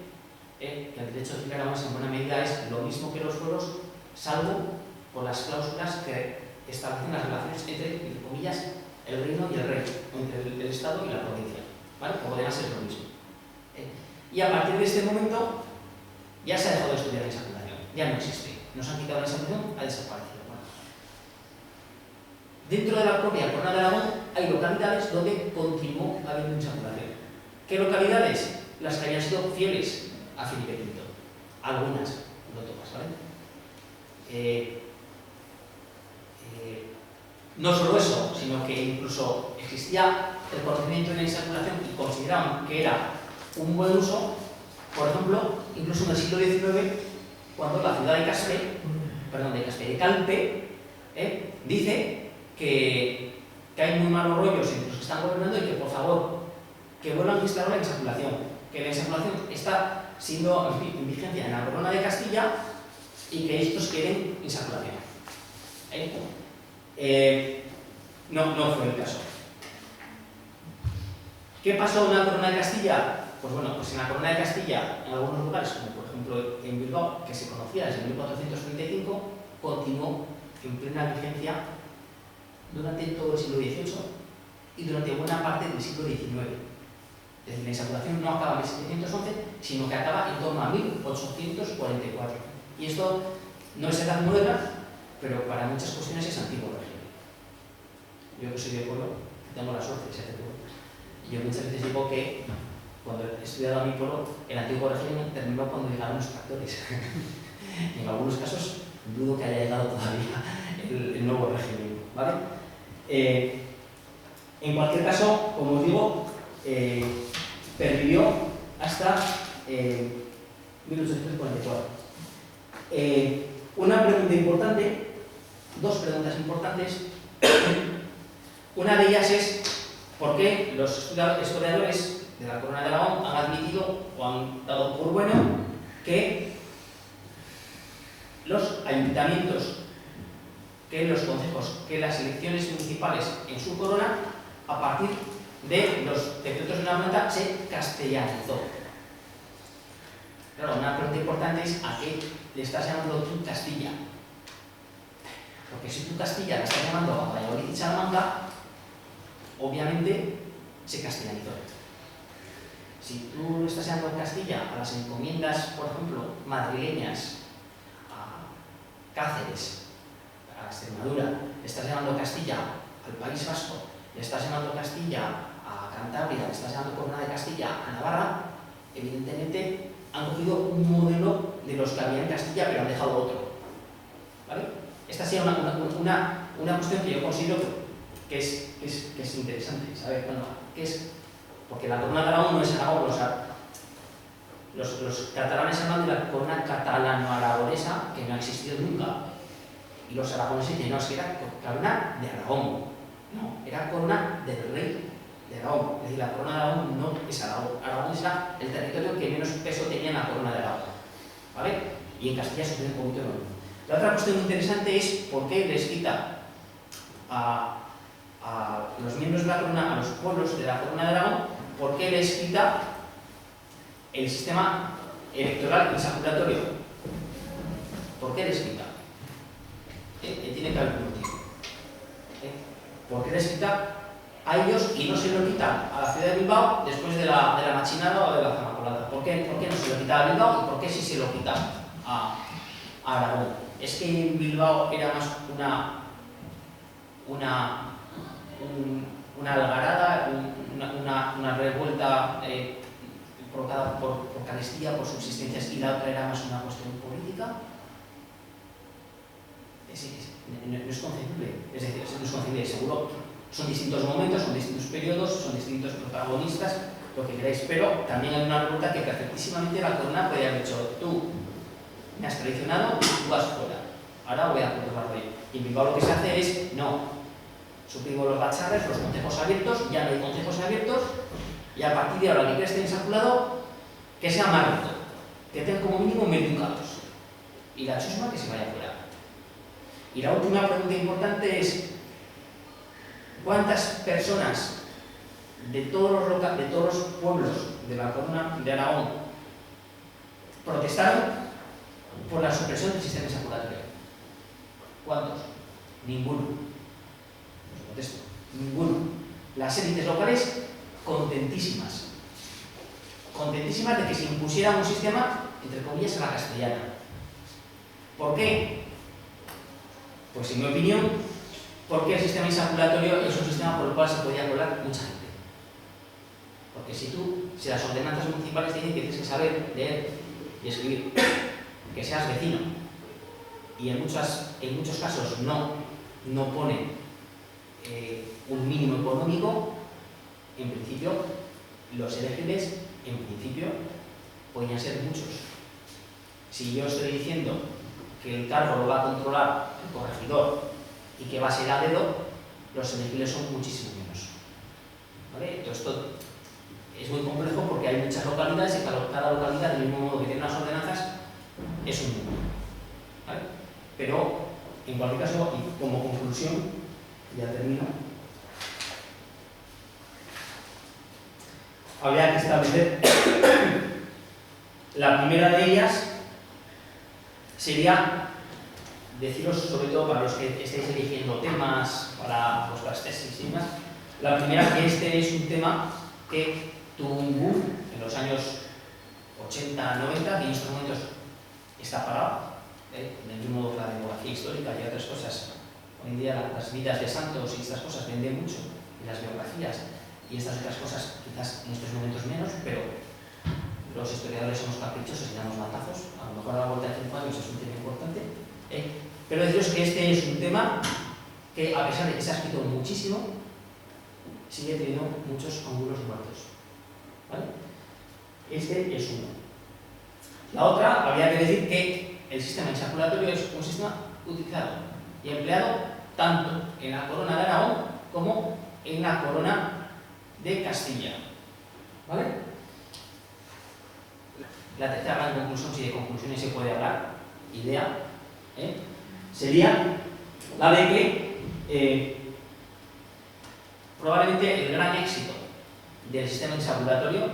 que el derecho civil aragonés en buena medida es lo mismo que los fueros, salvo por las cláusulas que establecen las relaciones entre, entre comillas, el reino y el rey, entre el Estado y la provincia, ¿vale? Como demás es lo mismo. Y a partir de este momento ya se ha dejado de estudiar la insaculación, ya no existe. Nos han quitado la insaculación, ha desaparecido. Bueno. Dentro de la propia Corona de Aragón hay localidades donde continuó habiendo insaculación. ¿Qué localidades? Las que habían sido fieles a Felipe V. Algunas, no todas, ¿vale? No solo eso, sino que incluso existía el conocimiento de la insaculación y consideraban que era un buen uso, por ejemplo, incluso en el siglo XIX, cuando la ciudad de Calpe, dice que hay muy malos rollos entre los que están gobernando y que por favor que vuelvan a instalar la insaculación, que la insaculación está siendo en vigencia en la Corona de Castilla y que estos quieren insaculación. No fue el caso. ¿Qué pasó en la Corona de Castilla? Pues bueno, pues en la Corona de Castilla, en algunos lugares, como por ejemplo en Bilbao, que se conocía desde 1435, continuó en plena vigencia durante todo el siglo XVIII y durante buena parte del siglo XIX. Es decir, la insaculación no acaba en 1711, sino que acaba en torno a 1844. Y esto no es edad moderna, pero para muchas cuestiones es antiguo régimen. Yo que soy de pueblo, tengo la suerte de ser de pueblo. Yo muchas veces digo que cuando he estudiado a mi pueblo, el antiguo régimen terminó cuando llegaron los tractores. En algunos casos, dudo que haya llegado todavía el nuevo régimen, ¿vale? En cualquier caso, como os digo, pervivió hasta 1844. Una pregunta importante, dos preguntas importantes. Una de ellas es ¿por qué los historiadores de la Corona de Aragón han admitido o han dado por bueno que los ayuntamientos, que los concejos, que las elecciones municipales en su corona, a partir de los decretos de Nueva Planta, se castellanizó? Claro, una pregunta importante es ¿a qué le estás llamando tú Castilla? Porque si tú Castilla la estás llamando a Valladolid y Salamanca, obviamente se castellanizó. Si tú estás llamando Castilla a las encomiendas, por ejemplo, madrileñas, a Cáceres, a Extremadura, le estás llamando Castilla al País Vasco, le estás llamando Castilla a Cantabria, le estás llamando Corona de Castilla a Navarra, evidentemente han cogido un modelo de los que había en Castilla, pero han dejado otro. ¿Vale? Esta sería una cuestión que yo considero que es interesante, ¿sabes? Bueno, ¿qué es? Porque la corona de Aragón no es Aragón, los catalanes hablan de la corona catalano-aragonesa, que no ha existido nunca. Y los aragoneses dicen, no, es que era corona de Aragón. No, era corona del rey de Aragón. Es decir, la corona de Aragón no es Aragón. Aragón era el territorio que menos peso tenía en la corona de Aragón. ¿Vale? Y en Castilla sucede un poquito lo mismo. La otra cuestión interesante es por qué les quita a los miembros de la corona, a los pueblos de la corona de Aragón, por qué les quita el sistema electoral insaculatorio. ¿Por qué les quita? Tiene que haber un motivo. ¿Por qué les quita a ellos y no se lo quita a la ciudad de Bilbao después de la machinada o de la zamacolada? ¿Por qué no se lo quita a Bilbao y por qué sí se lo quita a Aragón? ¿Es que en Bilbao era más una algarada, una revuelta provocada por carestía, por subsistencias, y la otra era más una cuestión política? No es concebible. Es decir, no es concebible, seguro. Son distintos momentos, son distintos periodos, son distintos protagonistas, lo que queráis, pero también hay una revuelta que perfectísimamente la corona podría haber dicho: tú me has traicionado, tú vas fuera, ahora voy a controlar de ello. Y en Bilbao lo que se hace es, no, suprimimos los bacharres, los concejos abiertos, ya no hay concejos abiertos, y a partir de ahora que quiera estar insaculado, que sea más recto, que tenga como mínimo 10 ducados, y la chusma que se vaya fuera. Y la última pregunta importante es: ¿cuántas personas de todos los pueblos de la corona de Aragón protestaron por la supresión del sistema insaculatorio? ¿Cuántos? Ninguno. Os contesto, ninguno. Las élites locales contentísimas. Contentísimas de que se impusiera un sistema, entre comillas, a la castellana. ¿Por qué? Pues en mi opinión, porque el sistema insaculatorio es un sistema por el cual se podía colar mucha gente. Porque si las ordenanzas municipales dicen que tienes que saber leer y escribir, que seas vecino, y en muchos casos no pone un mínimo económico, en principio los elegibles en principio podrían ser muchos. Si yo estoy diciendo que el cargo lo va a controlar el corregidor y que va a ser a dedo, los elegibles son muchísimo menos. ¿Vale? Entonces, esto es muy complejo porque hay muchas localidades y cada localidad, del mismo modo que tiene unas ordenanzas, es un mundo. ¿Vale? Pero, en cualquier caso, y como conclusión, ya termino, habría que establecer la primera de ellas sería deciros, sobre todo para los que estéis eligiendo temas para vuestras tesis y demás, la primera, que este es un tema que tuvo un boom en los años 80, 90, que en estos momentos está parado, del mismo modo que la demografía histórica y otras cosas. Hoy en día las vidas de santos y estas cosas venden mucho, y las biografías y estas otras cosas quizás en estos momentos menos, pero los historiadores somos caprichosos y damos batazos. A lo mejor a la vuelta de 5 años es un tema importante. Pero deciros que este es un tema que, a pesar de que se ha escrito muchísimo, sigue teniendo muchos ángulos muertos. ¿Vale? Este es uno. La otra, habría que decir que el sistema insaculatorio es un sistema utilizado y empleado tanto en la corona de Aragón como en la corona de Castilla. ¿Vale? La tercera gran conclusión, si de conclusiones se puede hablar, idea, sería la de que probablemente el gran éxito del sistema insaculatorio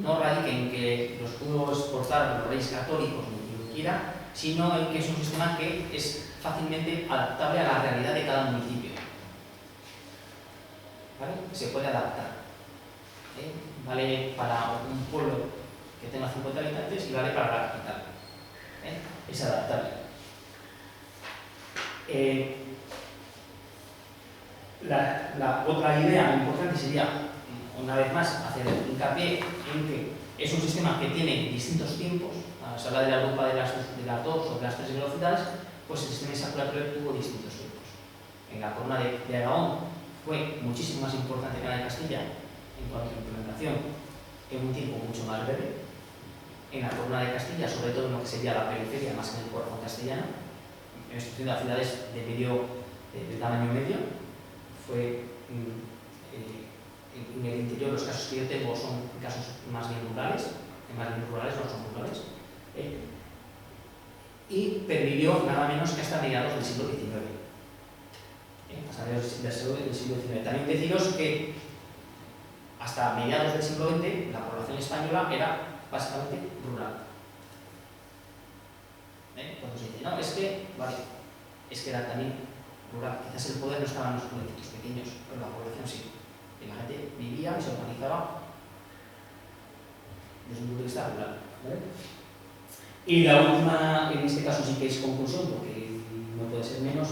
no radica en que los pudo exportar los reyes católicos ni quien quiera, sino en que es un sistema que es fácilmente adaptable a la realidad de cada municipio. ¿Vale? Se puede adaptar. Vale para un pueblo que tenga 50 habitantes y vale para la capital. Es adaptable. La otra idea importante sería, una vez más, hacer hincapié en que es un sistema que tiene distintos tiempos. Se habla de la Europa de las 2 o de las 3 velocidades, pues el sistema ejaculatorio tuvo distintos tiempos. En la corona de Aragón fue muchísimo más importante que la de Castilla en cuanto a implementación, en un tiempo mucho más breve. En la corona de Castilla, sobre todo en lo que sería la periferia, más que en el corazón castellano, en excepción de ciudades de tamaño medio, fue en el interior. Los casos que yo tengo son casos más bien rurales, no son rurales, y pervivió nada menos que hasta mediados del siglo XIX. Hasta mediados del siglo XIX. También deciros que hasta mediados del siglo XX la población española era básicamente rural. Cuando se dice, no, es que era también rural. Quizás el poder no estaba en los pueblitos pequeños, pero la población sí. Y la gente vivía y se organizaba desde un punto de vista rural. ¿Vale? Y la última, en este caso sí que es conclusión, porque no puede ser menos,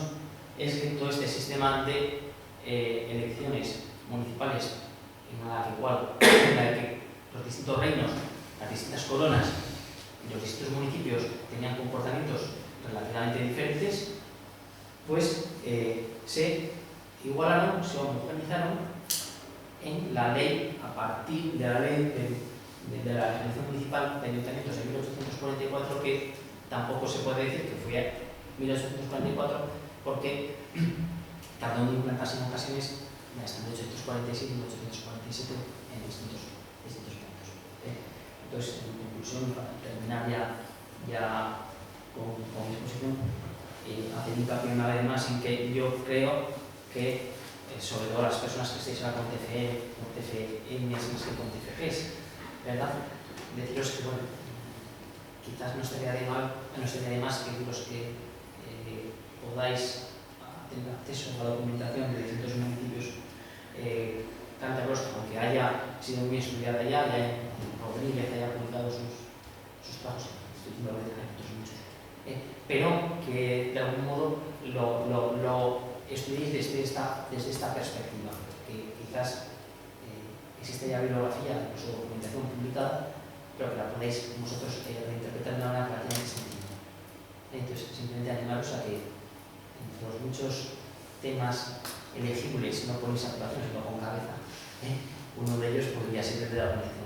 es que todo este sistema de elecciones municipales en la que los distintos reinos, las distintas coronas y los distintos municipios tenían comportamientos relativamente diferentes, pues se igualaron, se homogenizaron en la ley, a partir de la ley de la legislación municipal de ayuntamientos de 1844, que tampoco se puede decir que fue 1844, porque tardó en implantarse en ocasiones hasta 1847 y 1847 en distintos puntos. Entonces, en conclusión, para terminar ya con mi exposición, hacer hincapié una vez más en que yo creo que, sobre todo las personas que estáis ahora con TFE, con TFM, más que con TFGs, ¿verdad? Deciros que, bueno, quizás no estaría de más que los que podáis tener acceso a la documentación de distintos municipios cántabros, aunque haya sido muy estudiada ya haya Rodríguez haya publicado sus trabajos, estoy diciendo que hay otros muchos, pero que de algún modo lo estudiéis desde esta perspectiva, que quizás existe ya bibliografía, incluso documentación publicada, pero que la podéis vosotros reinterpretar de una manera relativamente sencilla. Entonces, simplemente animaros a que entre los muchos temas elegibles, no por mis aplicaciones, sino con cabeza, uno de ellos podría ser el de la organización.